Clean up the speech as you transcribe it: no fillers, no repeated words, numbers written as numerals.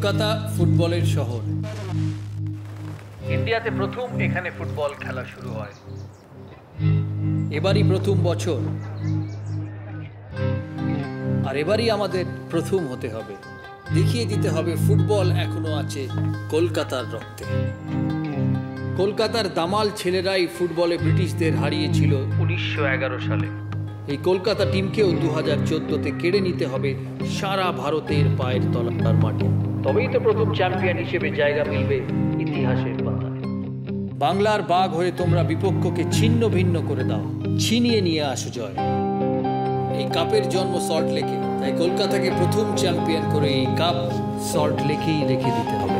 কলকাতা ফুটবলের শহর। ইন্ডিয়াতে প্রথম এখানে ফুটবল খেলা শুরু হয়। এবারই প্রথম বছর, আর এবারই আমাদের প্রথম হতে হবে। দেখিয়ে দিতে হবে ফুটবল এখনো আছে কলকাতার রক্তে। কলকাতার দামাল ছেলেরাই ফুটবলে ব্রিটিশদের হারিয়েছিল 1911 সালে। এই কলকাতা টিমকেও 2014-তে কেড়ে নিতে হবে সারা ভারতের পায়ের তলার মাটি। তবেই তো প্রথম চ্যাম্পিয়ন হিসেবে জায়গা মিলবে ইতিহাসের পাতায়। বাংলার বাঘ হয়ে তোমরা বিপক্ষকে ছিন্ন ভিন্ন করে দাও, ছিনিয়ে নিয়ে আসো জয়। এই কাপের জন্ম সল্ট লেকে, তাই কলকাতাকে প্রথম চ্যাম্পিয়ন করে এই কাপ সল্ট লেকেই রেখে দিতে হবে।